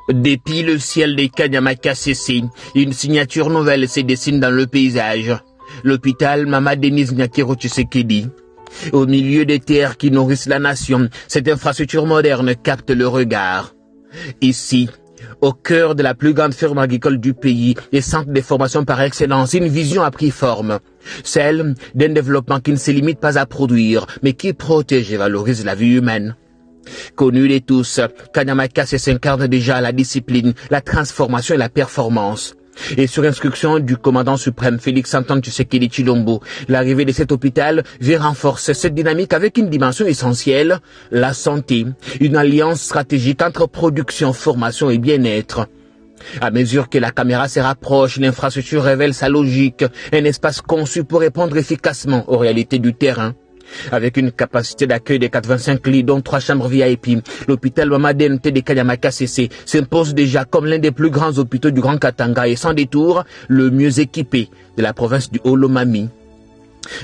Depuis le ciel des Kanyamaka cessé, une signature nouvelle se dessine dans le paysage. L'hôpital Mama Denise Nyakero Tshisekedi. Au milieu des terres qui nourrissent la nation, cette infrastructure moderne capte le regard. Ici, au cœur de la plus grande ferme agricole du pays et centre de formation par excellence, une vision a pris forme. Celle d'un développement qui ne se limite pas à produire, mais qui protège et valorise la vie humaine. Connu de tous, Kanyamaka s'incarne déjà la discipline, la transformation et la performance. Et sur instruction du commandant suprême Félix Antoine Tshisekedi Tshilombo, l'arrivée de cet hôpital vient renforcer cette dynamique avec une dimension essentielle, la santé, une alliance stratégique entre production, formation et bien-être. À mesure que la caméra se rapproche, l'infrastructure révèle sa logique, un espace conçu pour répondre efficacement aux réalités du terrain. Avec une capacité d'accueil de 85 lits, dont 3 chambres VIP, l'hôpital Mama DNT de Kanyamaka CC s'impose déjà comme l'un des plus grands hôpitaux du Grand Katanga et sans détour, le mieux équipé de la province du Haut-Lomami.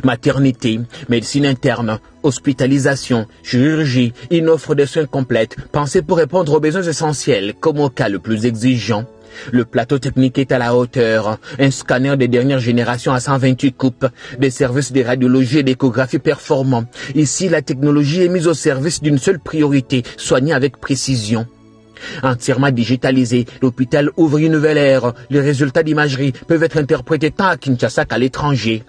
Maternité, médecine interne, hospitalisation, chirurgie, une offre de soins complète, pensée pour répondre aux besoins essentiels, comme au cas le plus exigeant. Le plateau technique est à la hauteur, un scanner de dernière génération à 128 coupes, des services de radiologie et d'échographie performants. Ici, la technologie est mise au service d'une seule priorité, soigner avec précision. Entièrement digitalisé, l'hôpital ouvre une nouvelle ère. Les résultats d'imagerie peuvent être interprétés tant à Kinshasa qu'à l'étranger.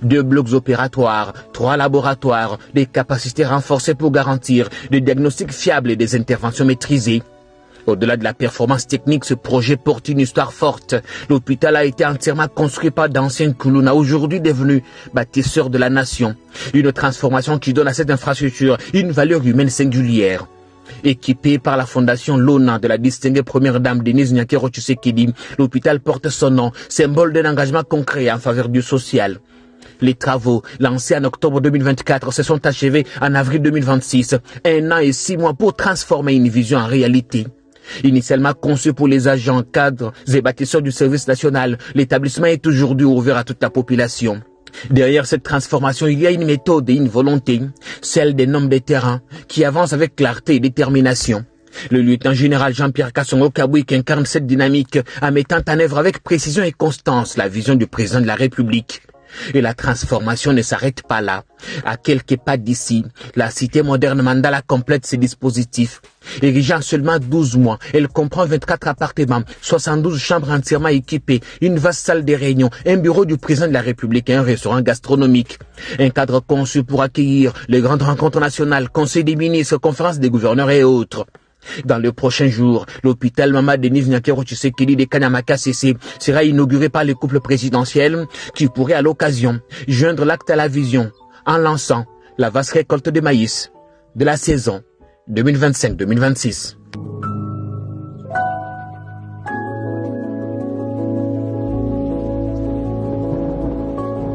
2 blocs opératoires, 3 laboratoires, des capacités renforcées pour garantir des diagnostics fiables et des interventions maîtrisées. Au-delà de la performance technique, ce projet porte une histoire forte. L'hôpital a été entièrement construit par d'anciens Kuluna, aujourd'hui devenus bâtisseurs de la nation. Une transformation qui donne à cette infrastructure une valeur humaine singulière. Équipé par la fondation Lona de la distinguée première dame Denise Nyakero Tshisekedi, l'hôpital porte son nom, symbole d'un engagement concret en faveur du social. Les travaux, lancés en octobre 2024, se sont achevés en avril 2026. 1 an et 6 mois pour transformer une vision en réalité. Initialement conçu pour les agents, cadres et bâtisseurs du service national, l'établissement est aujourd'hui ouvert à toute la population. Derrière cette transformation, il y a une méthode et une volonté, celle des hommes de terrain, qui avancent avec clarté et détermination. Le lieutenant-général Jean-Pierre Kassongo Kabouik incarne cette dynamique en mettant en œuvre avec précision et constance la vision du président de la République. Et la transformation ne s'arrête pas là. À quelques pas d'ici, la cité moderne Mandala complète ses dispositifs. Érigée en seulement 12 mois, elle comprend 24 appartements, 72 chambres entièrement équipées, une vaste salle de réunion, un bureau du président de la République et un restaurant gastronomique. Un cadre conçu pour accueillir les grandes rencontres nationales, conseils des ministres, conférences des gouverneurs et autres. Dans les prochains jours, l'hôpital Mama Denise Nyakero Tshisekedi de Kanyamaka CC sera inauguré par le couple présidentiel qui pourrait à l'occasion joindre l'acte à la vision en lançant la vaste récolte de maïs de la saison 2025-2026.